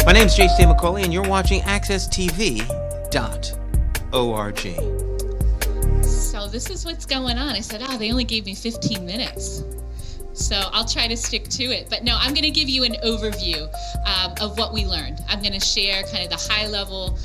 My name is Stacey McCauley, and you're watching AccessTV.org. So this is what's going on. I said, they only gave me 15 minutes. So I'll try to stick to it. But no, I'm going to give you an overview of what we learned. I'm going to share kind of the high-level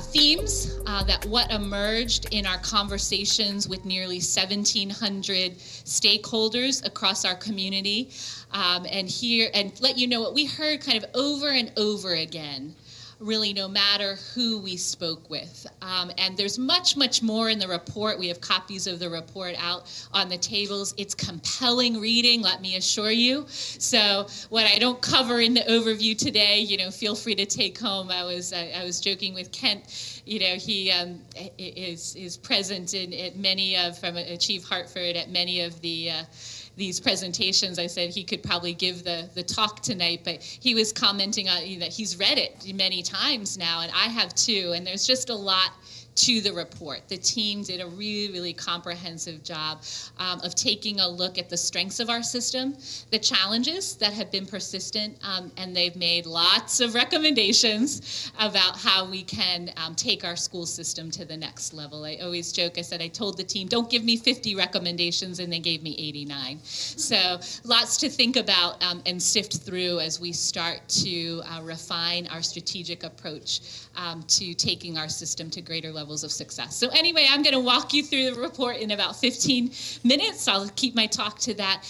themes that what emerged in our conversations with nearly 1,700 stakeholders across our community, and let you know what we heard kind of over and over again, really no matter who we spoke with. And there's much, much more in the report. We have copies of the report out on the tables. It's compelling reading, let me assure you. So what I don't cover in the overview today, feel free to take home. I was joking with Kent. He is present at many of, from Chief Hartford, at many of these presentations. I said he could probably give the talk tonight, but he was commenting on that he's read it many times now, and I have too, and there's just a lot to the report. The team did a really, really comprehensive job of taking a look at the strengths of our system, the challenges that have been persistent, and they've made lots of recommendations about how we can take our school system to the next level. I always joke, I said, I told the team, don't give me 50 recommendations, and they gave me 89. So lots to think about and sift through as we start to refine our strategic approach to taking our system to greater levels of success. So anyway, I'm going to walk you through the report in about 15 minutes. I'll keep my talk to that.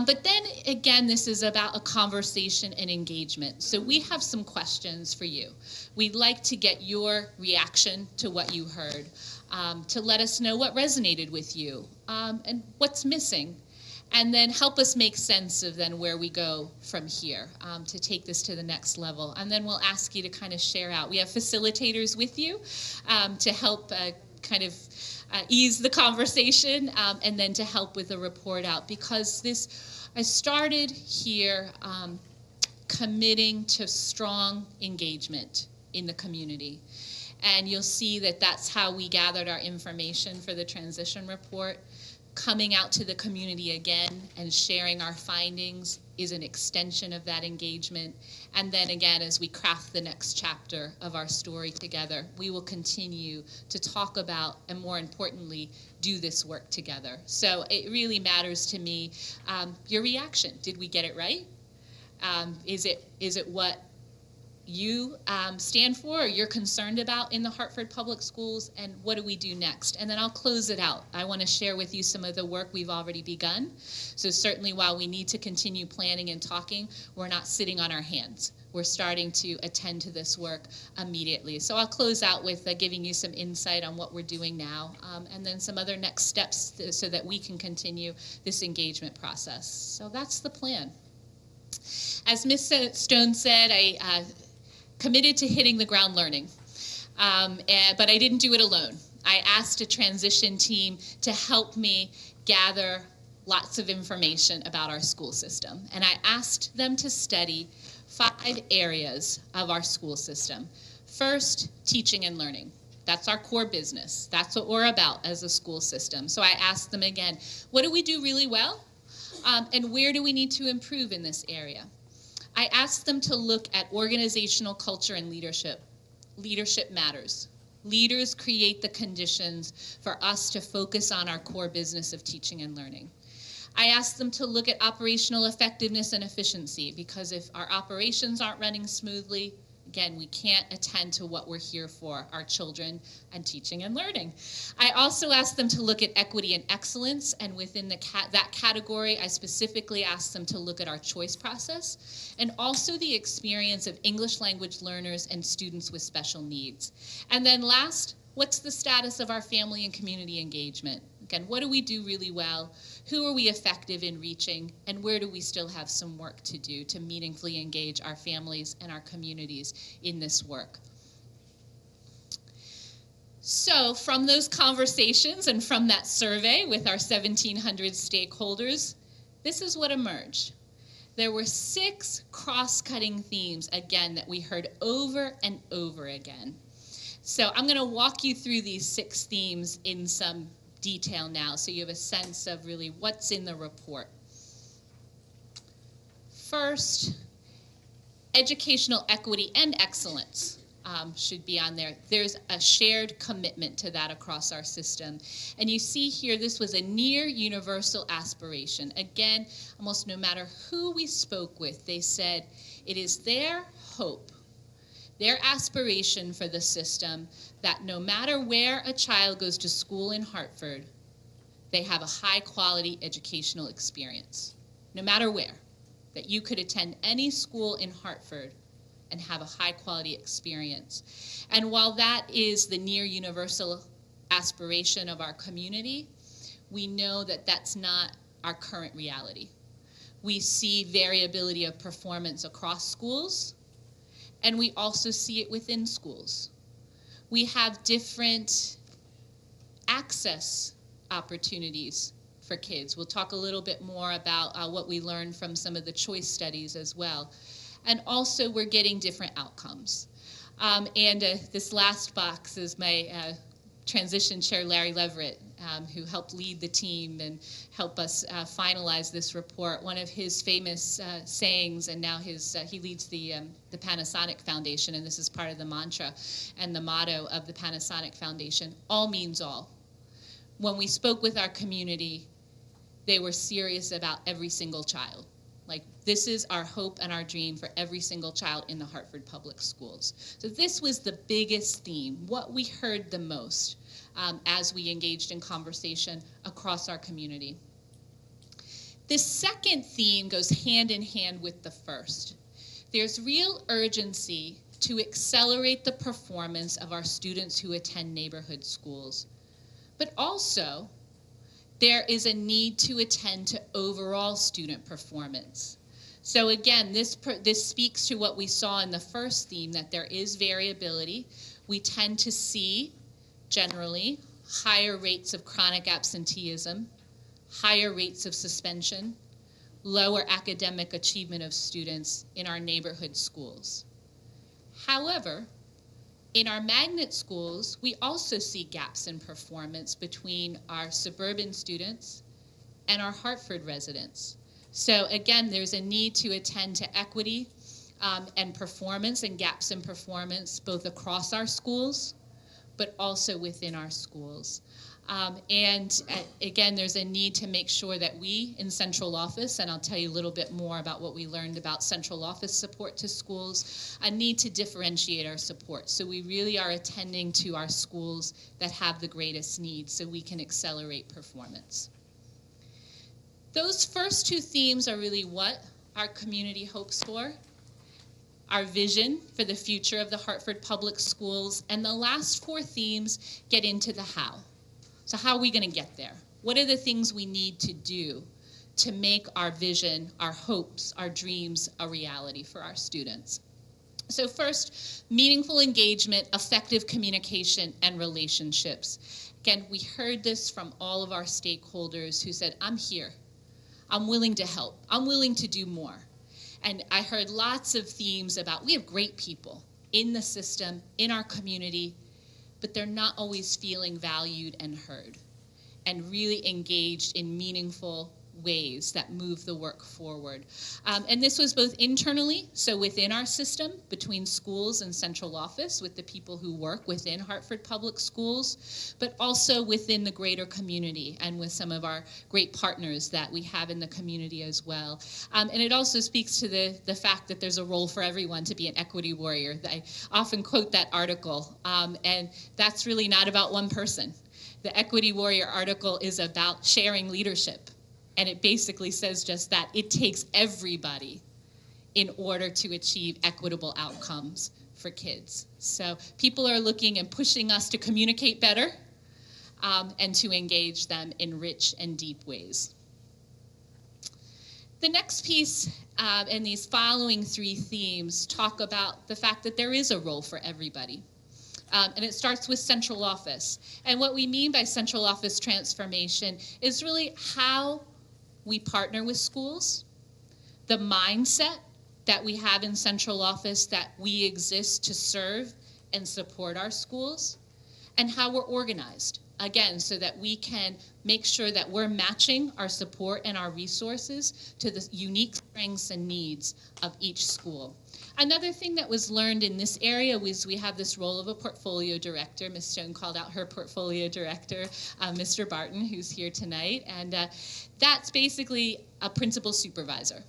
But then again, this is about a conversation and engagement. So we have some questions for you. We'd like to get your reaction to what you heard, to let us know what resonated with you and what's missing. And then help us make sense of then where we go from here to take this to the next level. And then we'll ask you to kind of share out. We have facilitators with you to help ease the conversation and then to help with the report out. Because I started here committing to strong engagement in the community. And you'll see that that's how we gathered our information for the transition report. Coming out to the community again and sharing our findings is an extension of that engagement. And then again, as we craft the next chapter of our story together, we will continue to talk about, and more importantly, do this work together. So it really matters to me, your reaction. Did we get it right? Is it what you stand for or you're concerned about in the Hartford Public Schools, and what do we do next? And then I'll close it out. I want to share with you some of the work we've already begun. So certainly while we need to continue planning and talking, we're not sitting on our hands. We're starting to attend to this work immediately. So I'll close out with giving you some insight on what we're doing now, and then some other next steps so that we can continue this engagement process. So that's the plan. As Ms. Stone said, I committed to hitting the ground learning, but I didn't do it alone. I asked a transition team to help me gather lots of information about our school system, and I asked them to study 5 areas of our school system. First, teaching and learning. That's our core business. That's what we're about as a school system. So I asked them again, what do we do really well, and where do we need to improve in this area? I asked them to look at organizational culture and leadership. Leadership matters. Leaders create the conditions for us to focus on our core business of teaching and learning. I asked them to look at operational effectiveness and efficiency, because if our operations aren't running smoothly, again, we can't attend to what we're here for, our children and teaching and learning. I also asked them to look at equity and excellence, and within that category, I specifically asked them to look at our choice process and also the experience of English language learners and students with special needs. And then last, what's the status of our family and community engagement? Again, what do we do really well? Who are we effective in reaching? And where do we still have some work to do to meaningfully engage our families and our communities in this work? So from those conversations and from that survey with our 1,700 stakeholders, this is what emerged. There were 6 cross-cutting themes, again, that we heard over and over again. So I'm going to walk you through these 6 themes in some detail now, so you have a sense of really what's in the report. first, educational equity and excellence should be on there. There's a shared commitment to that across our system. And you see here, this was a near universal aspiration. Again, almost no matter who we spoke with, they said it is their hope, their aspiration for the system, that no matter where a child goes to school in Hartford, they have a high-quality educational experience, no matter where, that you could attend any school in Hartford and have a high-quality experience. And while that is the near universal aspiration of our community, we know that that's not our current reality. We see variability of performance across schools, and we also see it within schools. We have different access opportunities for kids. We'll talk a little bit more about what we learned from some of the choice studies as well. And also, we're getting different outcomes. This last box is my transition chair, Larry Leverett, who helped lead the team and help us finalize this report. One of his famous sayings, and now he leads the Panasonic Foundation, and this is part of the mantra and the motto of the Panasonic Foundation: all means all. When we spoke with our community, they were serious about every single child. Like, this is our hope and our dream for every single child in the Hartford Public Schools. So this was the biggest theme, what we heard the most as we engaged in conversation across our community. This second theme goes hand in hand with the first. There's real urgency to accelerate the performance of our students who attend neighborhood schools. But also, there is a need to attend to overall student performance. So again, this speaks to what we saw in the first theme, that there is variability. We tend to see, generally, higher rates of chronic absenteeism, higher rates of suspension, lower academic achievement of students in our neighborhood schools. However, in our magnet schools, we also see gaps in performance between our suburban students and our Hartford residents. So again, there's a need to attend to equity and performance and gaps in performance, both across our schools, but also within our schools. Again, there's a need to make sure that we in central office, and I'll tell you a little bit more about what we learned about central office support to schools, a need to differentiate our support. So we really are attending to our schools that have the greatest needs so we can accelerate performance. Those first two themes are really what our community hopes for, our vision for the future of the Hartford Public Schools, and the last four themes get into the how. So how are we going to get there? What are the things we need to do to make our vision, our hopes, our dreams a reality for our students? So first, meaningful engagement, effective communication, and relationships. Again, we heard this from all of our stakeholders who said, I'm here. I'm willing to help. I'm willing to do more. And I heard lots of themes about we have great people in the system, in our community, but they're not always feeling valued and heard and really engaged in meaningful ways that move the work forward. And this was both internally, so within our system, between schools and central office, with the people who work within Hartford Public Schools, but also within the greater community and with some of our great partners that we have in the community as well. And it also speaks to the fact that there's a role for everyone to be an equity warrior. I often quote that article, and that's really not about one person. The Equity Warrior article is about sharing leadership. And it basically says just that. It takes everybody in order to achieve equitable outcomes for kids. So people are looking and pushing us to communicate better and to engage them in rich and deep ways. The next piece and these following three themes talk about the fact that there is a role for everybody. And it starts with central office. And what we mean by central office transformation is really how we partner with schools, the mindset that we have in central office that we exist to serve and support our schools, and how we're organized again, so that we can make sure that we're matching our support and our resources to the unique strengths and needs of each school. Another thing that was learned in this area was we have this role of a portfolio director. Ms. Stone called out her portfolio director, Mr. Barton, who's here tonight, and that's basically a principal supervisor.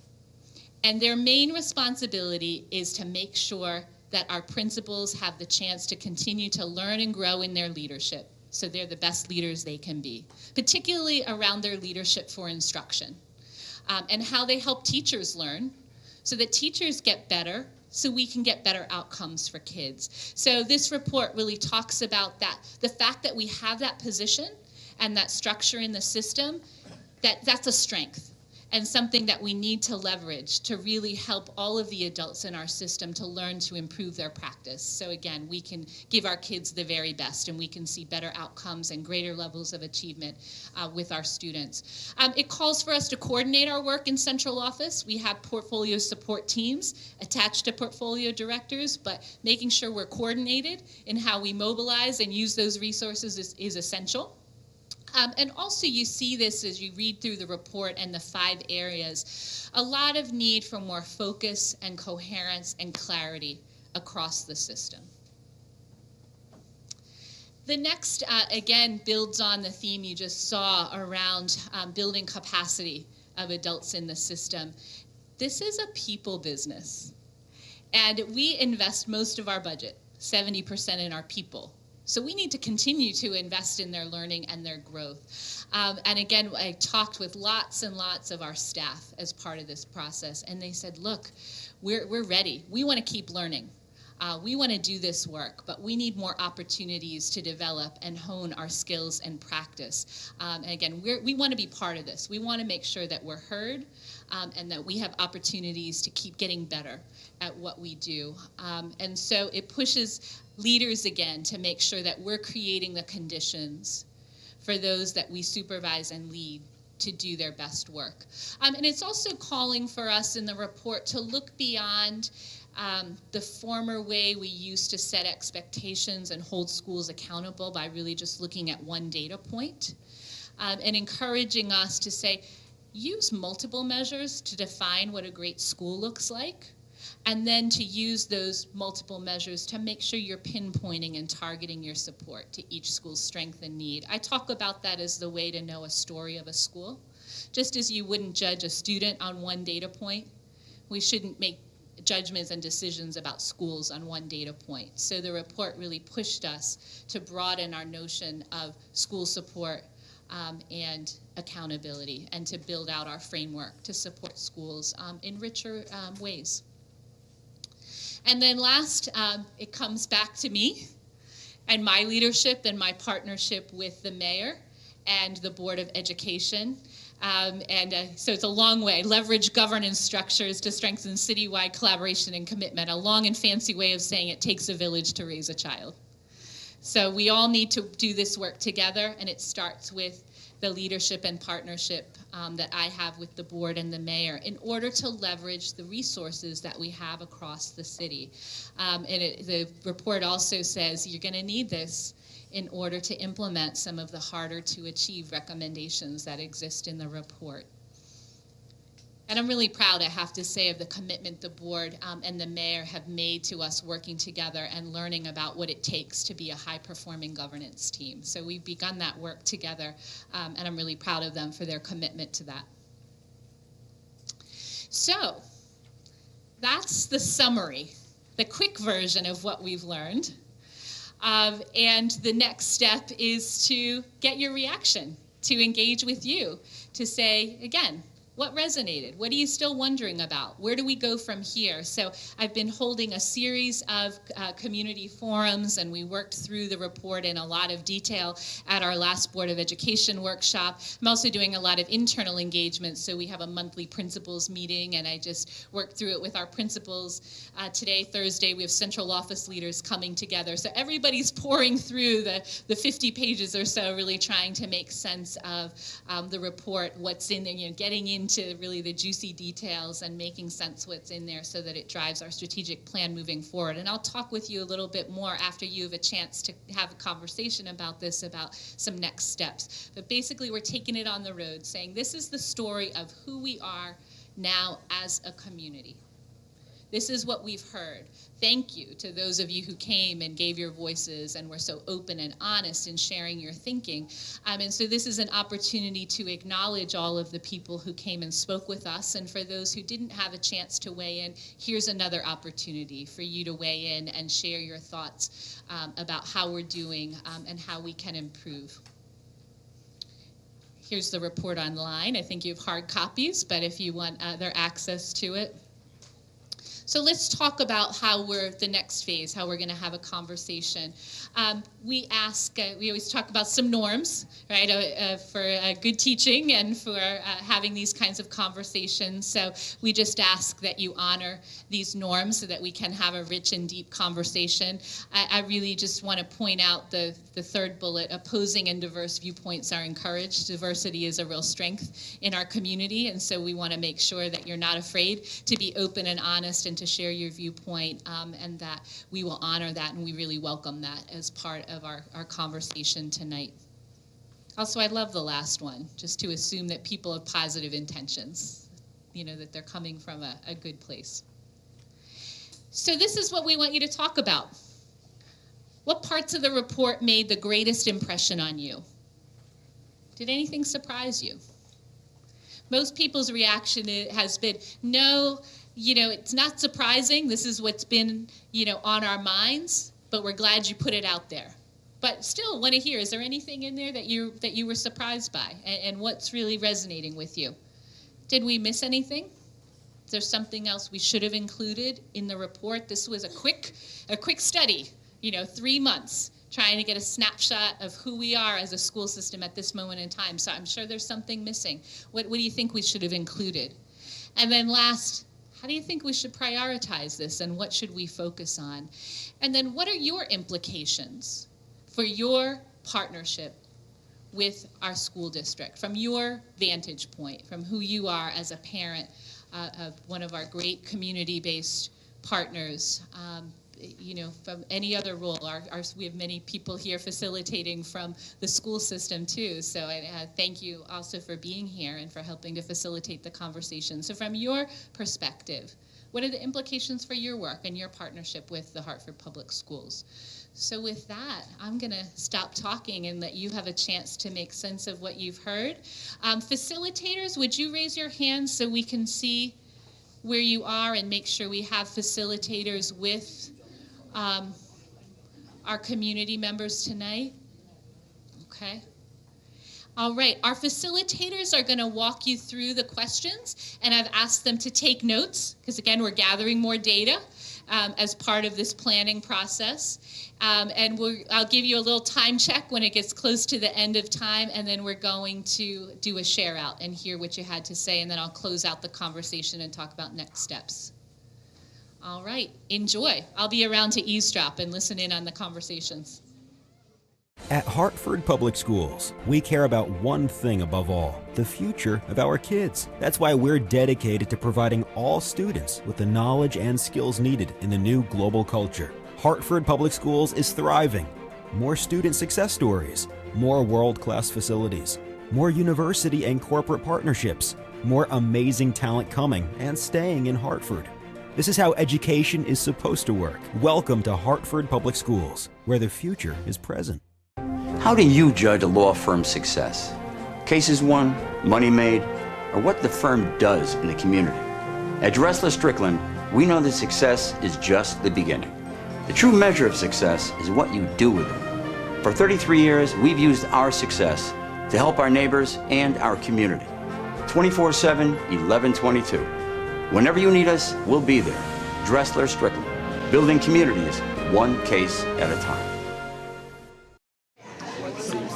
And their main responsibility is to make sure that our principals have the chance to continue to learn and grow in their leadership, so they're the best leaders they can be, particularly around their leadership for instruction, and how they help teachers learn so that teachers get better, so we can get better outcomes for kids. So this report really talks about that, the fact that we have that position and that structure in the system, that's a strength and something that we need to leverage to really help all of the adults in our system to learn to improve their practice. So again, we can give our kids the very best, and we can see better outcomes and greater levels of achievement with our students. It calls for us to coordinate our work in central office. We have portfolio support teams attached to portfolio directors, but making sure we're coordinated in how we mobilize and use those resources is essential. And also you see this as you read through the report and the 5 areas, a lot of need for more focus and coherence and clarity across the system. The next, again, builds on the theme you just saw around building capacity of adults in the system. This is a people business, and we invest most of our budget, 70%, in our people. So we need to continue to invest in their learning and their growth. And again, I talked with lots and lots of our staff as part of this process, and they said, look, we're ready. We want to keep learning. We want to do this work, but we need more opportunities to develop and hone our skills and practice. And again, we want to be part of this. We want to make sure that we're heard and that we have opportunities to keep getting better at what we do. And so it pushes leaders again to make sure that we're creating the conditions for those that we supervise and lead to do their best work. And it's also calling for us in the report to look beyond the former way we used to set expectations and hold schools accountable by really just looking at one data point, and encouraging us to say, use multiple measures to define what a great school looks like, and then to use those multiple measures to make sure you're pinpointing and targeting your support to each school's strength and need. I talk about that as the way to know a story of a school. Just as you wouldn't judge a student on one data point, we shouldn't make judgments and decisions about schools on one data point. So the report really pushed us to broaden our notion of school support and accountability, and to build out our framework to support schools in richer ways. And then last, it comes back to me and my leadership and my partnership with the mayor and the Board of Education. So it's a long way. Leverage governance structures to strengthen citywide collaboration and commitment. A long and fancy way of saying it takes a village to raise a child. So we all need to do this work together, and it starts with the leadership and partnership that I have with the board and the mayor in order to leverage the resources that we have across the city. The report also says you're going to need this in order to implement some of the harder to achieve recommendations that exist in the report. And I'm really proud, I have to say, of the commitment the board and the mayor have made to us working together and learning about what it takes to be a high-performing governance team. So we've begun that work together, and I'm really proud of them for their commitment to that. So that's the summary, the quick version of what we've learned. And the next step is to get your reaction, to engage with you, to say, again, what resonated? What are you still wondering about? Where do we go from here? So I've been holding a series of community forums, and we worked through the report in a lot of detail at our last Board of Education workshop. I'm also doing a lot of internal engagement, so we have a monthly principals meeting, and I just worked through it with our principals. Today, Thursday, we have central office leaders coming together. So everybody's pouring through the 50 pages or so, really trying to make sense of the report, what's in there, getting into into really the juicy details and making sense what's in there so that it drives our strategic plan moving forward. And I'll talk with you a little bit more after you have a chance to have a conversation about this, about some next steps. But basically, we're taking it on the road, saying this is the story of who we are now as a community. This is what we've heard. Thank you to those of you who came and gave your voices and were so open and honest in sharing your thinking. And so this is an opportunity to acknowledge all of the people who came and spoke with us. And for those who didn't have a chance to weigh in, here's another opportunity for you to weigh in and share your thoughts about how we're doing and how we can improve. Here's the report online. I think you have hard copies, but if you want other access to it. So let's talk about how the next phase, how we're going to have a conversation. We always talk about some norms, right, for good teaching and for having these kinds of conversations. So we just ask that you honor these norms so that we can have a rich and deep conversation. I really just want to point out the third bullet: opposing and diverse viewpoints are encouraged. Diversity is a real strength in our community, and so we want to make sure that you're not afraid to be open and honest and to share your viewpoint, and that we will honor that, and we really welcome that as part of our conversation tonight. Also, I love the last one, just to assume that people have positive intentions, that they're coming from a good place. So this is what we want you to talk about. What parts of the report made the greatest impression on you? Did anything surprise you? Most people's reaction has been, no, it's not surprising. This is what's been, on our minds, but we're glad you put it out there. But still want to hear, is there anything in there that you were surprised by? And what's really resonating with you? Did we miss anything? Is there something else we should have included in the report? This was a quick study, 3 months, trying to get a snapshot of who we are as a school system at this moment in time. So I'm sure there's something missing. What do you think we should have included? And then last, how do you think we should prioritize this, and what should we focus on? And then what are your implications for your partnership with our school district, from your vantage point, from who you are as a parent of one of our great community-based partners, from any other role. We have many people here facilitating from the school system too, so I thank you also for being here and for helping to facilitate the conversation. So from your perspective, what are the implications for your work and your partnership with the Hartford Public Schools? So with that, I'm going to stop talking and let you have a chance to make sense of what you've heard. Facilitators, would you raise your hands so we can see where you are and make sure we have facilitators with our community members tonight? Okay. All right, our facilitators are going to walk you through the questions, and I've asked them to take notes, because again, we're gathering more data as part of this planning process. And I'll give you a little time check when it gets close to the end of time, and then we're going to do a share out and hear what you had to say, and then I'll close out the conversation and talk about next steps. All right, enjoy. I'll be around to eavesdrop and listen in on the conversations. At Hartford Public Schools, we care about one thing above all: the future of our kids. That's why we're dedicated to providing all students with the knowledge and skills needed in the new global culture. Hartford Public Schools is thriving. More student success stories, more world-class facilities, more university and corporate partnerships, more amazing talent coming and staying in Hartford. This is how education is supposed to work. Welcome to Hartford Public Schools, where the future is present. How do you judge a law firm's success? Cases won, money made, or what the firm does in the community? At Dressler Strickland, we know that success is just the beginning. The true measure of success is what you do with it. For 33 years, we've used our success to help our neighbors and our community. 24/7, 11/22. Whenever you need us, we'll be there. Dressler Strickland, building communities one case at a time.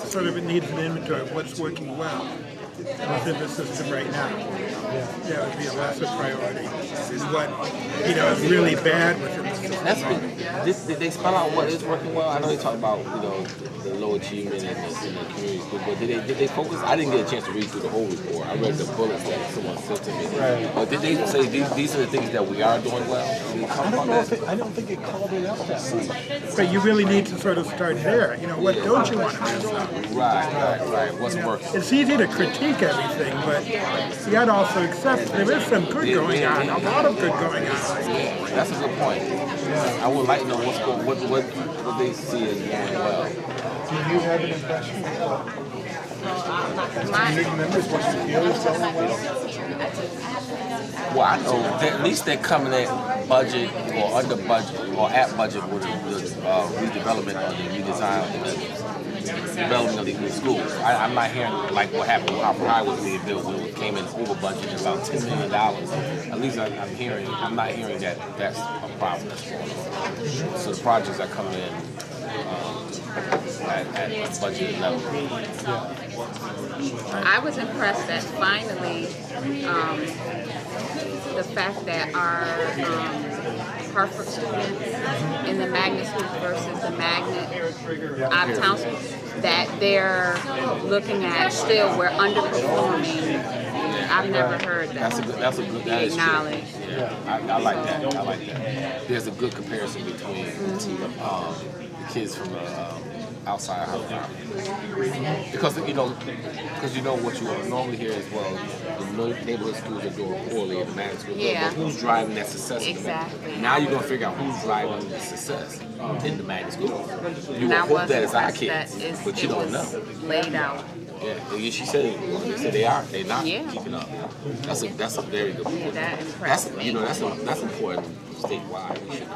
Sort of a need for an inventory of what's working well within the system right now. that would be a lesser priority is what, is really bad within the system. That's good. Did they spell out what is working well? I know they talk about, the low achievement in the community school, but did they focus? I didn't get a chance to read through the whole report. I read the bullets that someone sent to me. Right. But did they say these are the things that we are doing well? I don't think it called it out that much. But you really need to sort of start there. What don't you want to mess up? Right. What's working? It's easy to critique everything, but you got to also accept there is some good going on, a lot of good going on. That's a good point. I would like to know what they see as going well. Do you have an impression of community members what you feel is going well? Well, I know that at least they're coming at budget or under budget or at budget with the redevelopment or the redesign and the development of these new schools. I'm not hearing like what happened with Hartford High was being built when it came in over budget about $10 million. At least I'm not hearing that that's a problem that's going on. So the projects are coming in at budget level. I was impressed that finally the fact that our Hartford students in the magnet schools versus the magnet out-of-town schools, that they're looking at still we're underperforming. I've never heard that. That's a good. That is true. Yeah, I like that. There's a good comparison between the kids from outside Hartford. Because what you normally hear as well, the neighborhood schools are doing poorly in the magnet schools. Yeah. But who's driving that success? Exactly. Now you're gonna figure out who's driving the success in the magnet schools. You And I hope was that it's our impressed kids, that but you don't know. laid out. Yeah, she said they're not keeping up. That's a very good point. That impressed me. That's important statewide. We should.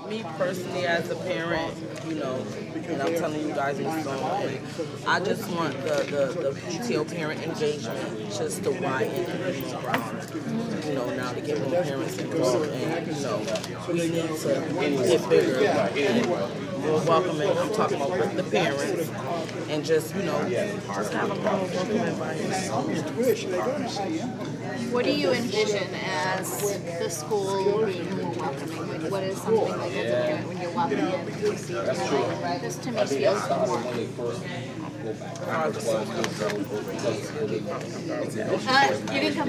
Me personally, as a parent, and I'm telling you guys in some way, I just want the PTO parent engagement just to widen these grounds. Now to get more parents involved, and we need to get bigger and more welcoming. I'm talking about the parents, and just have a more welcoming environment. What do you envision as the school being more welcoming? Like, what is something like as a parent when you're walking in and you see it, like, this to me feels warm?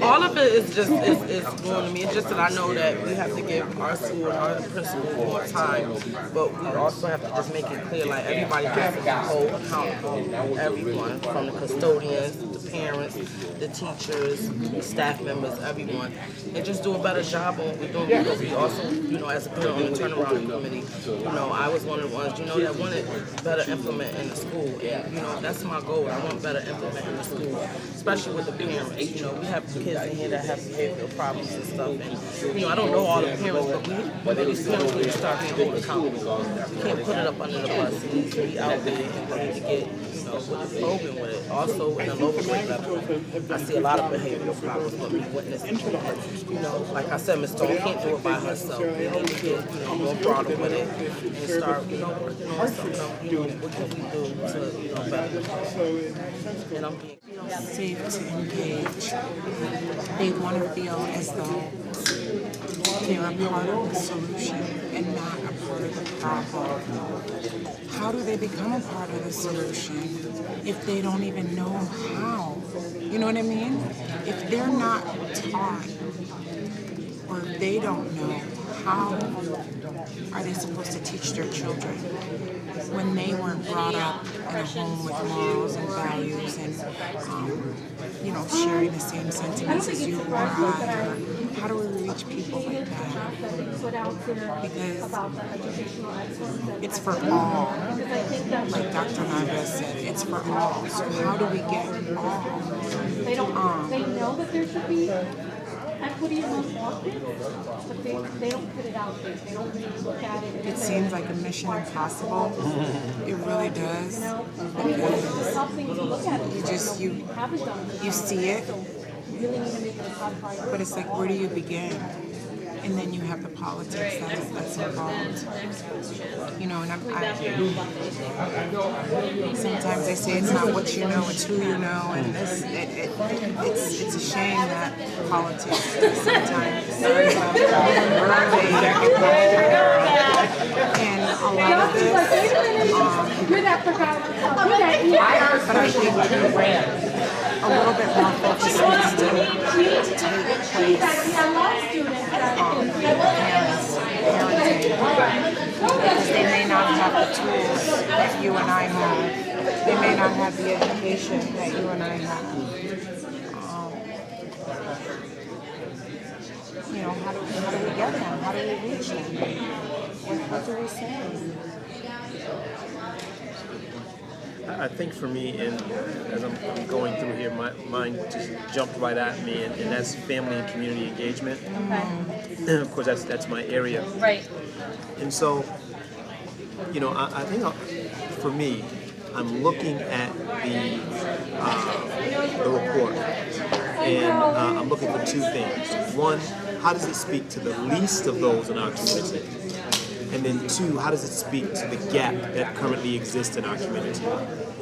All of it is just is going to me. It's just that I know that we have to give our school and our principals more time, but we also have to just make it clear, like everybody has to be hold accountable. Everyone, from the custodians, the parents, the teachers, the staff members, everyone, and just do a better job on what we're doing. Because we also, as a parent on the turnaround committee, I was one of the ones, that wanted better implement in the school, and that's my goal. I want better implement in the school, especially with the parents. We have kids in here that have behavioral problems and stuff, and I don't know all the parents, but these parents need to start being held accountable. You can't put it up under the bus. It needs to be out there, and we need to get with the program with it. Also, in the local grade level, I see a lot of behavioral problems with me witnessing. Like I said, Ms. Stone can't do it by herself. We need to get more broader with it and start working on something. What can we do to better? And I'm being safe to engage. They want to feel as though they're a part of the solution and not a part of the problem. How do they become a part of the solution if they don't even know how? You know what I mean? If they're not taught or if they don't know, how are they supposed to teach their children when they weren't brought up in a home with morals and values and, sharing the same sentiments as you or I? How do we reach people like that? Because it's for all. Like Dr. Narvaez said, it's for all. So how do we get all? They know that there should be equity among all kids, but they don't put it out there. They don't really look at it. It seems like a mission impossible. It really does. Because you see it, but it's like, where do you begin? and then you have the politics that's involved. You know, and sometimes they say it's not what you know, it's who you know, and it's a shame that politics sometimes and a lot of this, but I think a little bit more focus needs to take place parenting, because they may not have the tools that you and I have. They may not have the education that you and I have. You know, how do we get them? How do we reach them? What do we say? I think for me, and as I'm going through here, my mind just jumped right at me, and that's family and community engagement. Okay. And of course, that's my area. Right. And so, you know, I think for me, I'm looking at the report, and I'm looking for two things. One, how does it speak to the least of those in our community? And then two, how does it speak to the gap that currently exists in our community?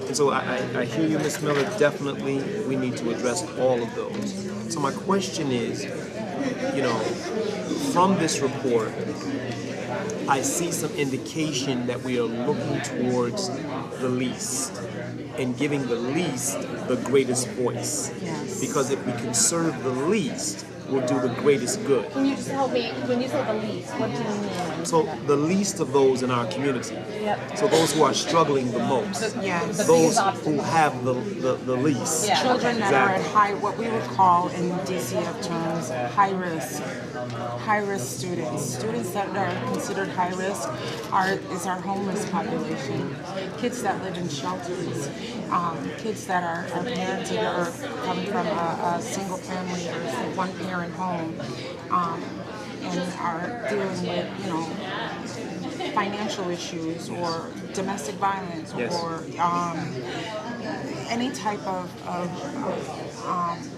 And so I hear you, Ms. Miller, definitely we need to address all of those. So my question is, you know, from this report, I see some indication that we are looking towards the least and giving the least the greatest voice. Yes. Because if we can serve the least, we'll do the greatest good. Can you just help me, when you say the least, what do you mean? So the least of those in our community. Yep. So those who are struggling the most. Yes. Those who have the least. Yeah. Children that are at high, what we would call in DCF terms, high risk students. Students that are considered high risk is our homeless population. Kids that live in shelters. Kids that are parented or come from a single family or one parent home. And are dealing with, you know, financial issues or domestic violence, yes, or any type of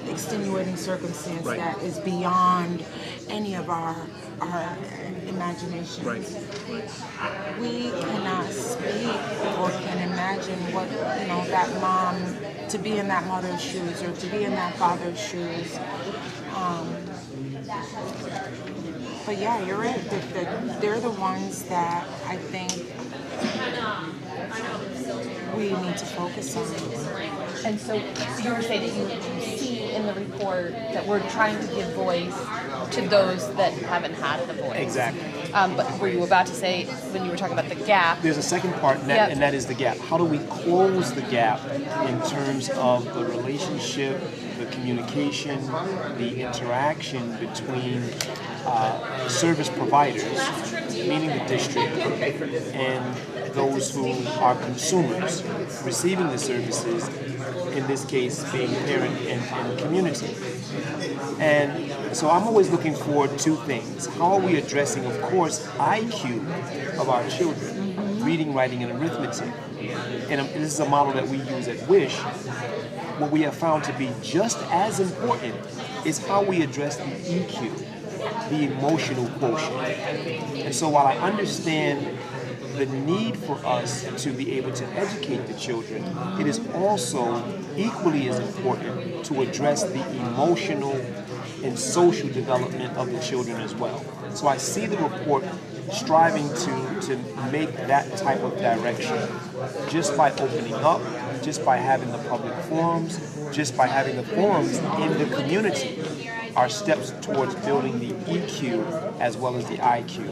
extenuating circumstance, right, that is beyond any of our imagination. Right. We cannot speak or can imagine what, you know, that mom, to be in that mother's shoes or to be in that father's shoes. But yeah, you're right. They're the ones that I think we need to focus on. And so you were saying that you see in the report that we're trying to give voice to those that haven't had the voice. Exactly. But were you about to say, when you were talking about the gap? There's a second part, and that is the gap. How do we close the gap in terms of the relationship, the communication, the interaction between service providers, meaning the district, and those who are consumers receiving the services, in this case being parent and community. And so I'm always looking for two things. How are we addressing, of course, IQ of our children, reading, writing, and arithmetic? And this is a model that we use at WISH. What we have found to be just as important is how we address the EQ, the emotional quotient. And so while I understand the need for us to be able to educate the children, it is also equally as important to address the emotional and social development of the children as well. So I see the report striving to make that type of direction just by opening up, just by having the public forums, just by having the forums in the community are steps towards building the EQ as well as the IQ.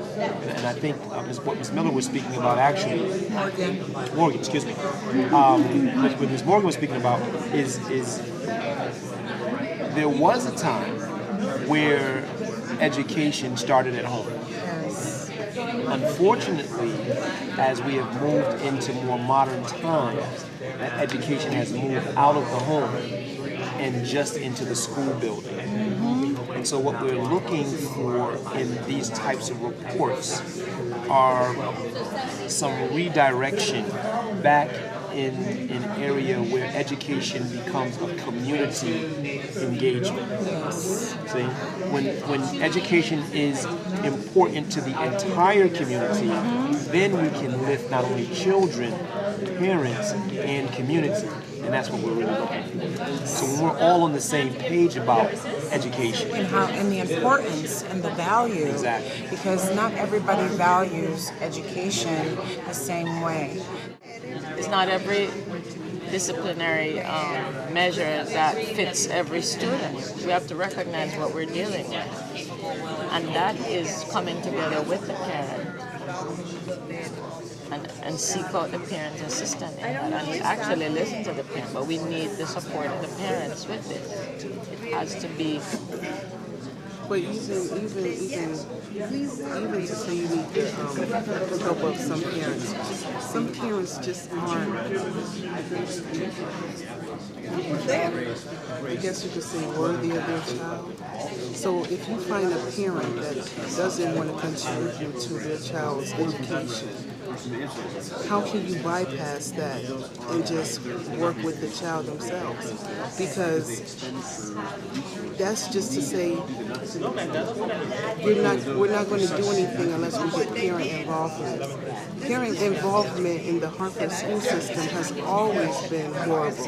And I think what Ms. Miller was speaking about actually, Morgan, excuse me. What Ms. Morgan was speaking about is there was a time where education started at home. Unfortunately, as we have moved into more modern times, that education has moved out of the home and just into the school building. And so what we're looking for in these types of reports are some redirection back in an area where education becomes a community engagement. See, when education is important to the entire community, then we can lift not only children, parents, and community. And that's what we're really looking for. So when we're all on the same page about education. And the importance and the value. Exactly. Because not everybody values education the same way. It's not every disciplinary measure that fits every student. We have to recognize what we're dealing with. And that is coming together with the parent and seek out the parent's assistance in that, and actually listen to the parent. But we need the support of the parents with this. It has to be. But even to say you need the help of some parents just aren't, I guess you could say, worthy of their child. So if you find a parent that doesn't want to contribute to their child's education, how can you bypass that and just work with the child themselves? Because that's just to say we're not going to do anything unless we get parent involvement. Parent involvement in the Hartford school system has always been horrible.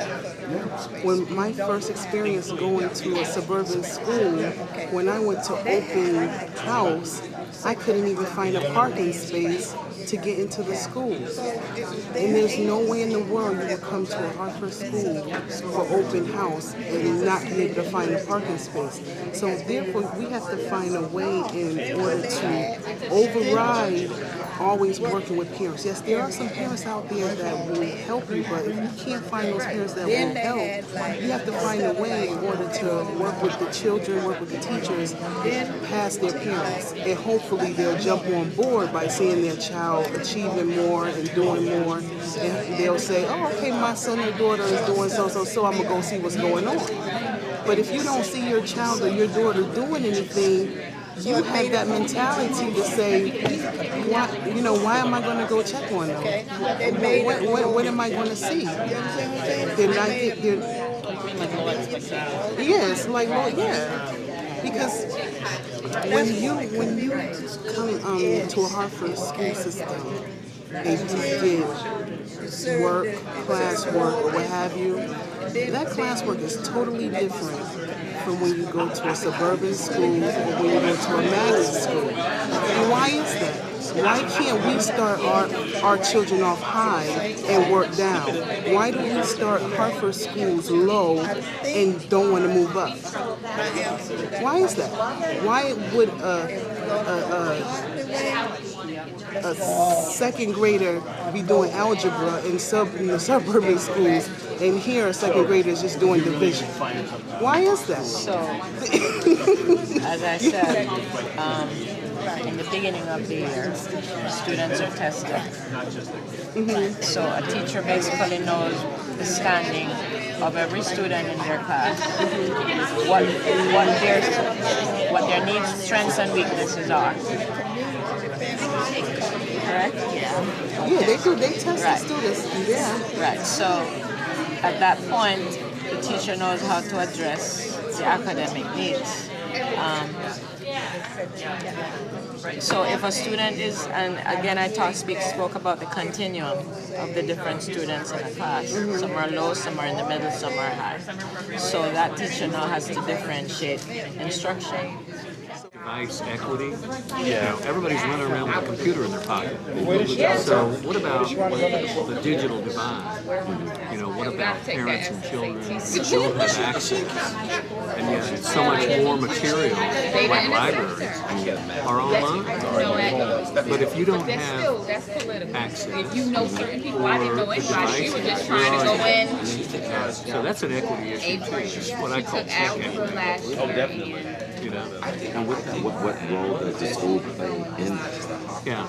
When my first experience going to a suburban school, when I went to open house, I couldn't even find a parking space to get into the school. And there's no way in the world you would come to a Hartford school for open house and not be able to find a parking space. So therefore, we have to find a way in order to override always working with parents. Yes, there are some parents out there that will help you, but if you can't find those parents that will help, you have to find a way in order to work with the children, work with the teachers, past their parents. And hopefully they'll jump on board by seeing their child achieving more and doing more. And they'll say, oh, okay, my son or daughter is doing so, I'm going to go see what's going on. But if you don't see your child or your daughter doing anything, you have that mentality to say, why am I going to go check on them? What am I going to see? They're not. Yes, like, well, yeah. Because when you come to a Hartford school system and you get work, classwork, or what have you, that classwork is totally different from when you go to a suburban school or when you go to a magnet school. And why is that? Why can't we start our children off high and work down? Why do we start Hartford schools low and don't want to move up? Why is that? Why would a second grader be doing algebra in the suburban schools, and here a second grader is just doing division? Why is that? So, as I said, in the beginning of the year, students are tested. Mm-hmm. So a teacher basically knows the standing of every student in their class, what their needs, strengths, and weaknesses are. Correct? Yeah. Yeah, they do. They test the students. Yeah. Right. So at that point, the teacher knows how to address the academic needs. So if a student is, and again I spoke about the continuum of the different students in a class. Some are low, some are in the middle, some are high. So that teacher now has to differentiate instruction. Device equity. Yeah. Everybody's running around with a computer in their pocket. So what about the digital divide? What about parents and children that don't have access? And yet so much more material, like libraries, are online. But if you don't have access, if you know certain people, I didn't know anybody. She was just trying to go in. So that's an equity issue. That's what I call tech equity. Oh, definitely. you know. And with that, what role does the school play in that? Yeah.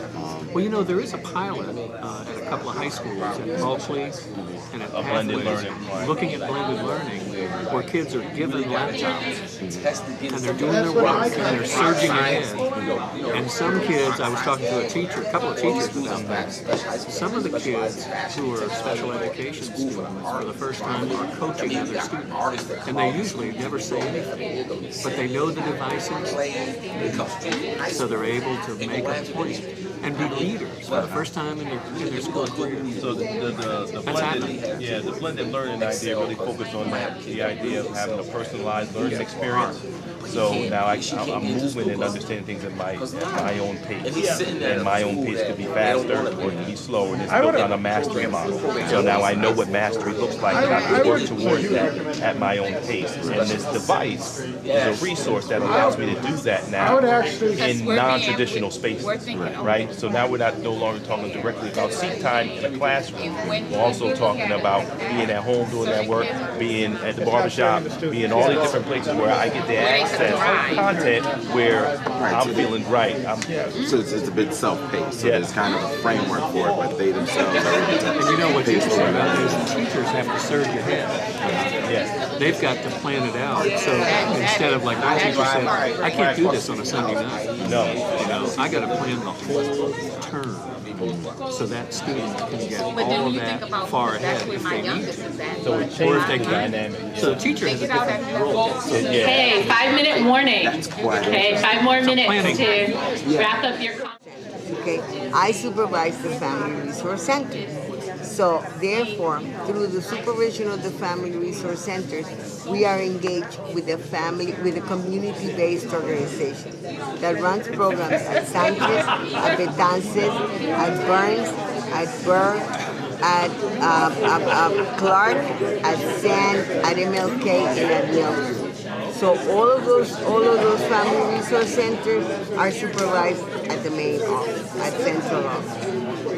Well, you know, there is a pilot at a couple of high schools, at McCauley and at Pathways, looking at blended learning, where kids are given laptops and they're doing their work and they're surging ahead. And some kids, I was talking to a couple of teachers about that. Some of the kids who are special education students for the first time are coaching other students, and they usually never say anything, but they know the devices, so they're able to make a point and be leaders for the first time in their school career. So the blended learning idea really focused on the idea of having a personalized learning experience. So now I'm moving and understanding things at my own pace. And my own pace could be faster or it could be slower. And it's built on a mastery model. So now I know what mastery looks like and I can work towards that at my own pace. And this device is a resource that allows me to do that now in non-traditional spaces. Right? So now we're no longer talking directly about seat time in a classroom. We're also talking about being at home doing that work, being at the barbershop, being all these different places where I get the access content where I'm feeling right. So it's a bit self-paced. So there's kind of a framework for it, but they themselves are able to. And you know what's interesting about this? The teachers have to surge ahead. They've got to plan it out. So instead of like one teacher said, I can't do this on a Sunday night. No. You know, I got to plan the whole term so that student can get all of that far ahead if they need to. So it changes the dynamic. So the teacher has a different role. Hey, 5-minute warning. Okay, 5 more minutes to wrap up your content. Okay, I supervise the Family Resource Center. So therefore, through the supervision of the Family Resource Centers, we are engaged with a community-based organization that runs programs at Sanchez, at Betances, at Burns, at Burr, at Clark, at Sand, at MLK, and at Milton. So all of those Family Resource Centers are supervised at the main office, at central office.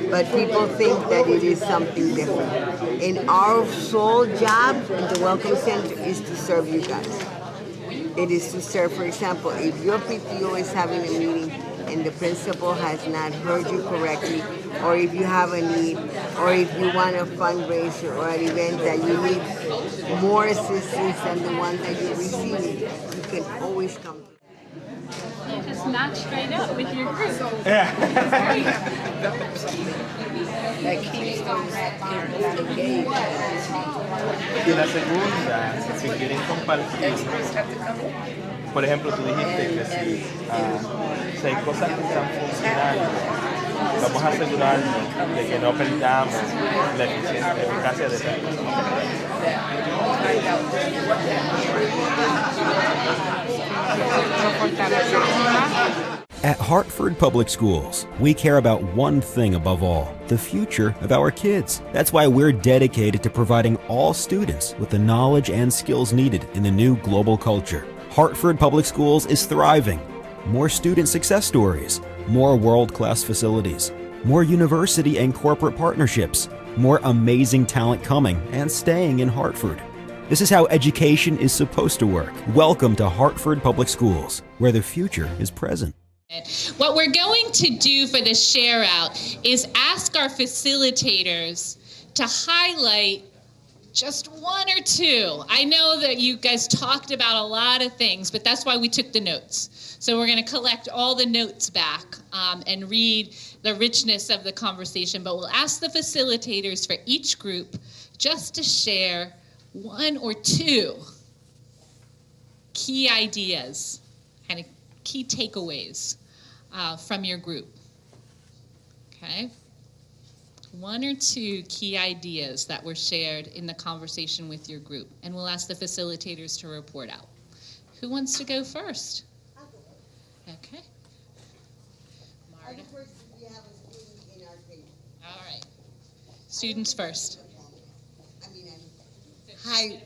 But people think that it is something different. And our sole job in the Welcome Center is to serve you guys. It is to serve, for example, if your PTO is having a meeting and the principal has not heard you correctly, or if you have a need, or if you want a fundraiser or an event that you need more assistance than the one that you're receiving, you can always come to. Just not straight up with your group. Y la segunda, si quieren compartir, por ejemplo, tú dijiste que si hay cosas que están funcionando, vamos a asegurarnos de que no perdamos la eficacia de esa cosa. At Hartford Public Schools, we care about one thing above all, the future of our kids. That's why we're dedicated to providing all students with the knowledge and skills needed in the new global culture. Hartford Public Schools is thriving. More student success stories, more world-class facilities, more university and corporate partnerships, more amazing talent coming and staying in Hartford. This is how education is supposed to work. Welcome to Hartford Public Schools, where the future is present. What we're going to do for the share out is ask our facilitators to highlight just one or two. I know that you guys talked about a lot of things, but that's why we took the notes. So we're going to collect all the notes back and read the richness of the conversation, but we'll ask the facilitators for each group just to share one or two key ideas, kind of key takeaways from your group. Okay? One or two key ideas that were shared in the conversation with your group, and we'll ask the facilitators to report out. Who wants to go first? Okay. Marta. All right. Students first. Hi,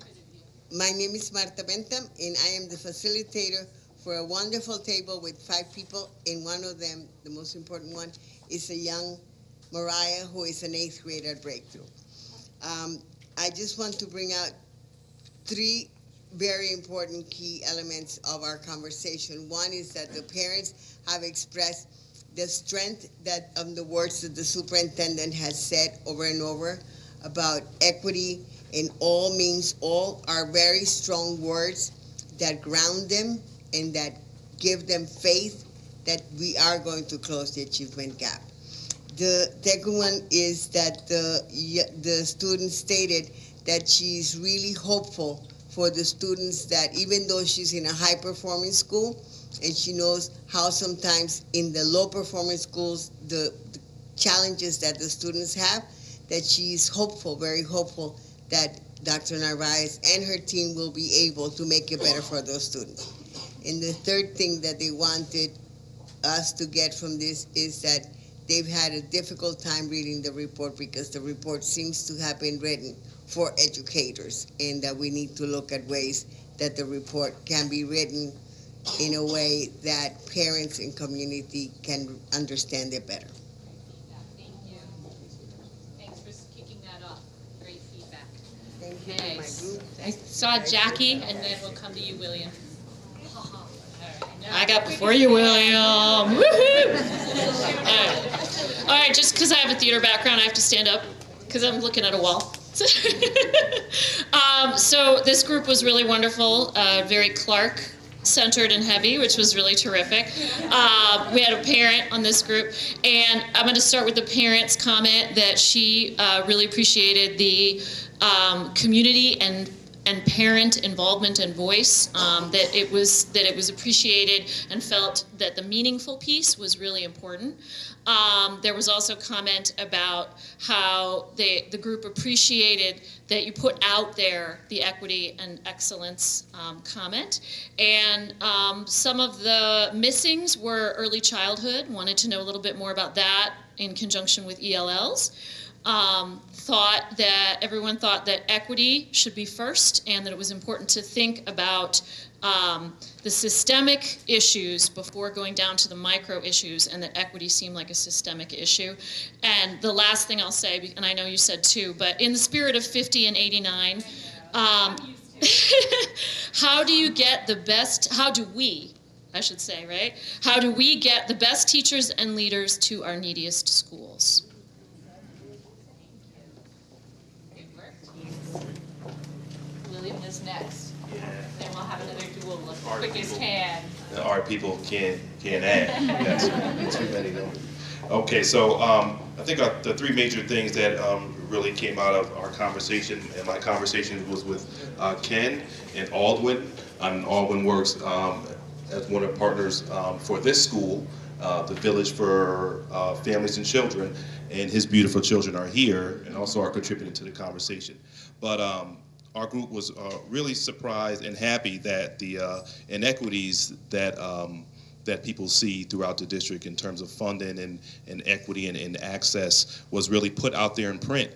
my name is Marta Bentham, and I am the facilitator for a wonderful table with 5 people, and one of them, the most important one, is a young Mariah, who is an 8th grader at Breakthrough. I just want to bring out 3 very important key elements of our conversation. One is that the parents have expressed the strength that of the words that the superintendent has said over and over about equity in all means all are very strong words that ground them and that give them faith that we are going to close the achievement gap. The second one is that the student stated that she's really hopeful for the students that even though she's in a high-performing school, and she knows how sometimes in the low-performing schools, the challenges that the students have, that she's hopeful, very hopeful, that Dr. Narvaez and her team will be able to make it better for those students. And the third thing that they wanted us to get from this is that they've had a difficult time reading the report because the report seems to have been written for educators, and that we need to look at ways that the report can be written in a way that parents and community can understand it better. Thank you. Thanks for kicking that off. Great feedback. Thank you Okay. to my group. I saw Jackie, and then we'll come to you, William. I got before you, William. Woohoo! All right, just because I have a theater background, I have to stand up because I'm looking at a wall. So this group was really wonderful, very Clark-centered and heavy, which was really terrific. We had a parent on this group, and I'm going to start with the parent's comment that she really appreciated the community and parent involvement and voice, that it was appreciated and felt that the meaningful piece was really important. There was also comment about how the group appreciated that you put out there the equity and excellence comment. And some of the missings were early childhood, wanted to know a little bit more about that in conjunction with ELLs. Everyone thought that equity should be first and that it was important to think about the systemic issues before going down to the micro issues, and that equity seemed like a systemic issue. And the last thing I'll say, and I know you said too, but in the spirit of 50 and 89, how do you get the best, how do we, I should say, right? How do we get the best teachers and leaders to our neediest schools? William is next. Yeah. Then we'll have another duel of quickest hand. The art people can't add. That's too many though. Okay, so I think the three major things that really came out of our conversation, and my conversation was with Ken and Aldwin. Aldwin works as one of the partners for this school, the Village for Families and Children, and his beautiful children are here and also are contributing to the conversation. But our group was really surprised and happy that the inequities that people see throughout the district in terms of funding and equity and access was really put out there in print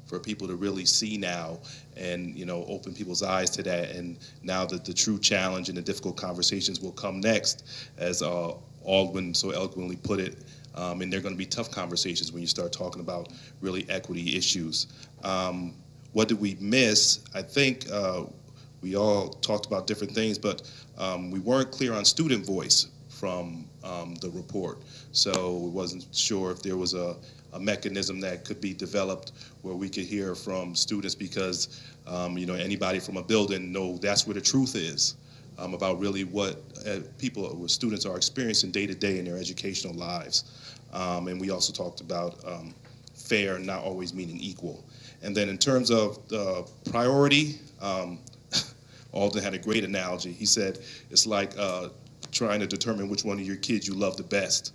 for people to really see now, and open people's eyes to that. And now that the true challenge and the difficult conversations will come next, as Aldwin so eloquently put it, and they're going to be tough conversations when you start talking about really equity issues. What did we miss? I think we all talked about different things, but we weren't clear on student voice from the report. So we wasn't sure if there was a mechanism that could be developed where we could hear from students, because anybody from a building know that's where the truth is about really what students are experiencing day to day in their educational lives. And we also talked about fair not always meaning equal. And then in terms of the priority, Alden had a great analogy. He said it's like trying to determine which one of your kids you love the best,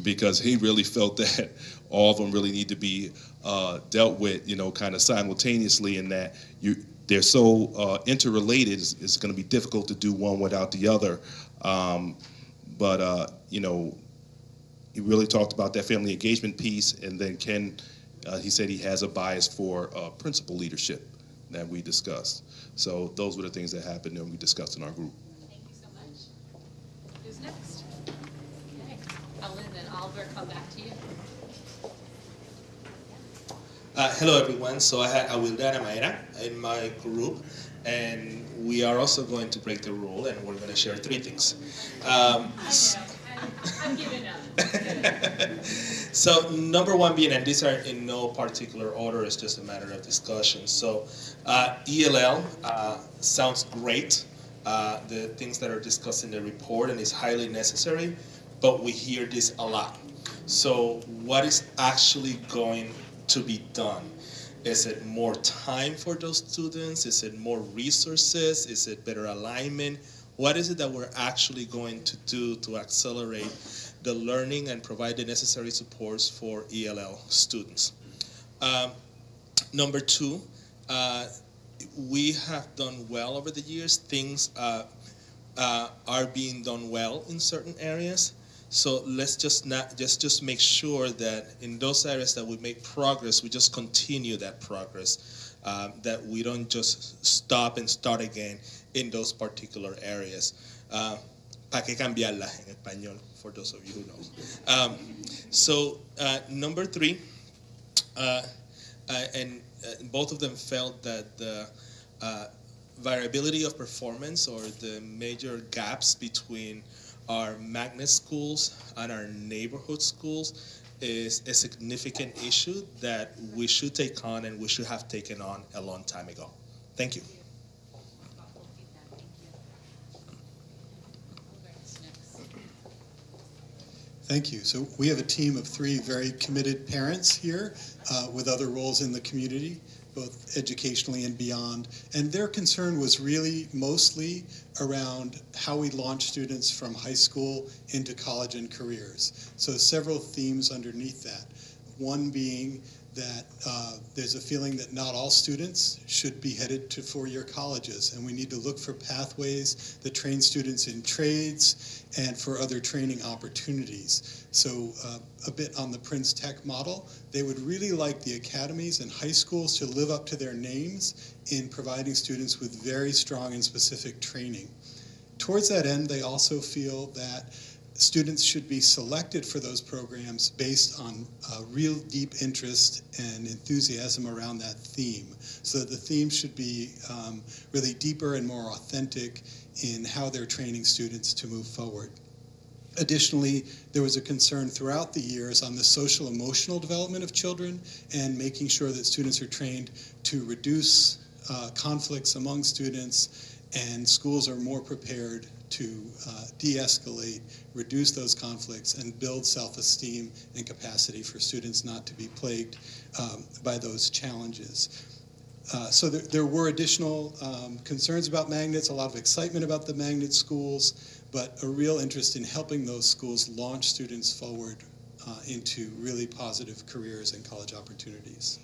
because he really felt that all of them really need to be dealt with, kind of simultaneously, in that they're so interrelated. It's going to be difficult to do one without the other. He really talked about that family engagement piece, and then Ken, he said he has a bias for principal leadership that we discussed. So those were the things that happened and we discussed in our group. Thank you so much. Who's next? Okay. Ellen, then Oliver, come back to you. Hello everyone. So I had Awilda and Mayra in my group, and we are also going to break the rule, and we're going to share 3 things. I'm giving up. So number 1 being, and these are in no particular order, it's just a matter of discussion. So ELL sounds great, the things that are discussed in the report, and is highly necessary, but we hear this a lot. So what is actually going to be done? Is it more time for those students? Is it more resources? Is it better alignment? What is it that we're actually going to do to accelerate the learning and provide the necessary supports for ELL students? Number 2, we have done well over the years. Things are being done well in certain areas. So let's just make sure that in those areas that we make progress, we just continue that progress, that we don't just stop and start again in those particular areas. ¿Para qué cambiarla en español, for those of you who know? So number 3, and both of them felt that the variability of performance, or the major gaps between our magnet schools and our neighborhood schools, is a significant issue that we should take on, and we should have taken on a long time ago. Thank you. Thank you. So we have a team of 3 very committed parents here with other roles in the community, both educationally and beyond. And their concern was really mostly around how we launch students from high school into college and careers. So several themes underneath that. One being that there's a feeling that not all students should be headed to 4-year colleges, and we need to look for pathways that train students in trades and for other training opportunities. So a bit on the Prince Tech model, they would really like the academies and high schools to live up to their names in providing students with very strong and specific training. Towards that end, they also feel that students should be selected for those programs based on real deep interest and enthusiasm around that theme. So that the theme should be really deeper and more authentic in how they're training students to move forward. Additionally, there was a concern throughout the years on the social emotional development of children and making sure that students are trained to reduce conflicts among students, and schools are more prepared to de-escalate, reduce those conflicts, and build self-esteem and capacity for students not to be plagued by those challenges. So there were additional concerns about magnets, a lot of excitement about the magnet schools, but a real interest in helping those schools launch students forward into really positive careers and college opportunities.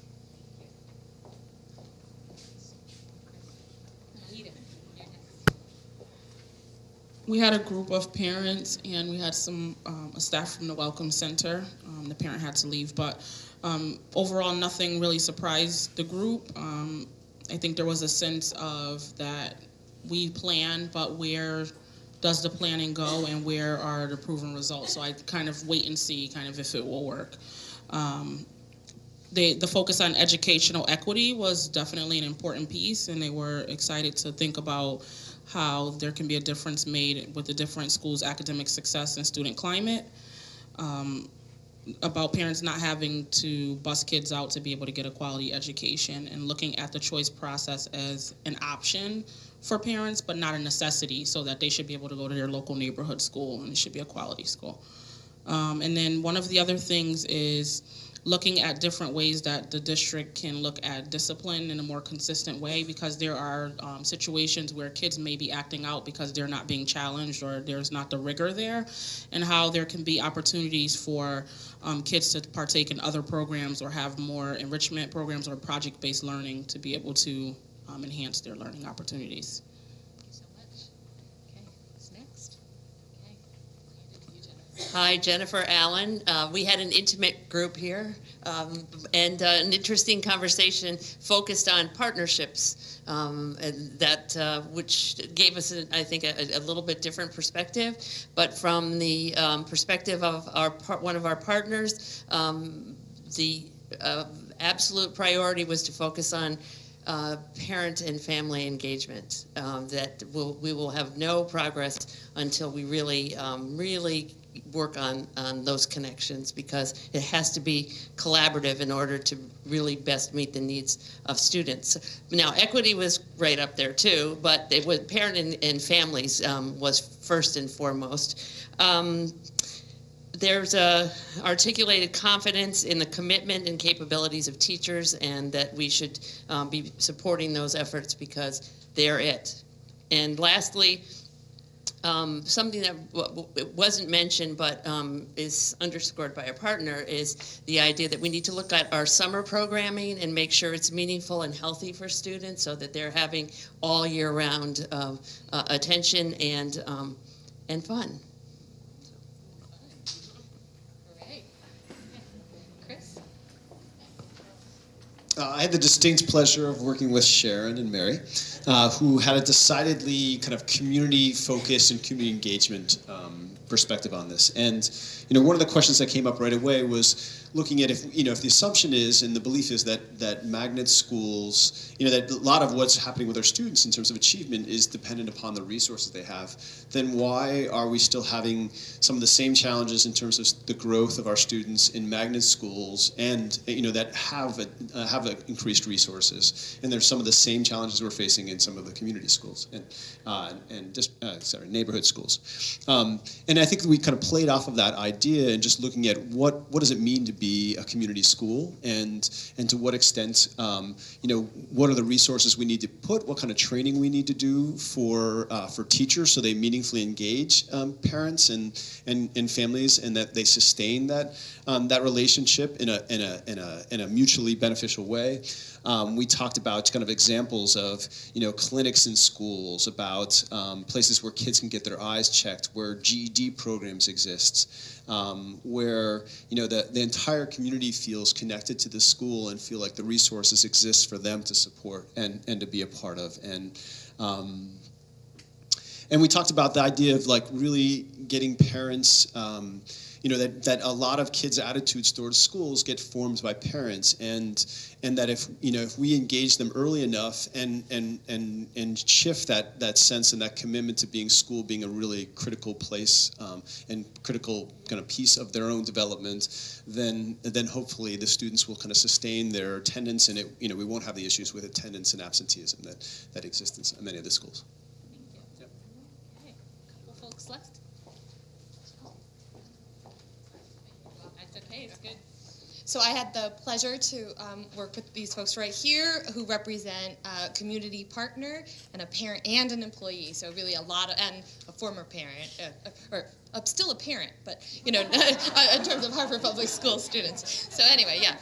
We had a group of parents, and we had some a staff from the Welcome Center. The parent had to leave, but overall, nothing really surprised the group. I think there was a sense of that we plan, but where does the planning go, and where are the proven results? So I kind of wait and see kind of if it will work. The focus on educational equity was definitely an important piece, and they were excited to think about how there can be a difference made with the different schools' academic success and student climate, about parents not having to bus kids out to be able to get a quality education, and looking at the choice process as an option for parents, but not a necessity, so that they should be able to go to their local neighborhood school, and it should be a quality school. And then one of the other things is looking at different ways that the district can look at discipline in a more consistent way, because there are situations where kids may be acting out because they're not being challenged or there's not the rigor there, and how there can be opportunities for kids to partake in other programs or have more enrichment programs or project-based learning to be able to enhance their learning opportunities. Hi, Jennifer Allen. We had an intimate group here and an interesting conversation focused on partnerships, and that which gave us, I think, a little bit different perspective. But from the perspective of one of our partners, the absolute priority was to focus on parent and family engagement. That we will have no progress until we really work on those connections, because it has to be collaborative in order to really best meet the needs of students. Now, equity was right up there too, but it was parent and families was first and foremost. There's a articulated confidence in the commitment and capabilities of teachers, and that we should be supporting those efforts because they're it. And lastly, something that wasn't mentioned but is underscored by our partner is the idea that we need to look at our summer programming and make sure it's meaningful and healthy for students, so that they're having all year round attention and fun. I had the distinct pleasure of working with Sharon and Mary, who had a decidedly kind of community-focused and community engagement perspective on this. And one of the questions that came up right away was looking at if the assumption is and the belief is that magnet schools, that a lot of what's happening with our students in terms of achievement is dependent upon the resources they have, then why are we still having some of the same challenges in terms of the growth of our students in magnet schools and that have increased resources, and there's some of the same challenges we're facing in some of the community schools and neighborhood schools. And I think that we kind of played off of that idea and just looking at what does it mean to be a community school, and to what extent what are the resources we need to put, what kind of training we need to do for teachers so they meaningfully engage parents and families, and that they sustain that relationship in a mutually beneficial way. We talked about kind of examples of clinics in schools, about places where kids can get their eyes checked, where GED programs exist, where the entire community feels connected to the school and feel like the resources exist for them to support and to be a part of. And we talked about the idea of like really getting parents, that a lot of kids' attitudes towards schools get formed by parents, and that if we engage them early enough and shift that sense and that commitment to school being a really critical place and critical kind of piece of their own development, then hopefully the students will kind of sustain their attendance, and we won't have the issues with attendance and absenteeism that exist in many of the schools. Left. That's okay, it's good. So I had the pleasure to work with these folks right here who represent a community partner and a parent and an employee. So really and a former parent, or still a parent, but in terms of Hartford Public School students. So anyway, yeah.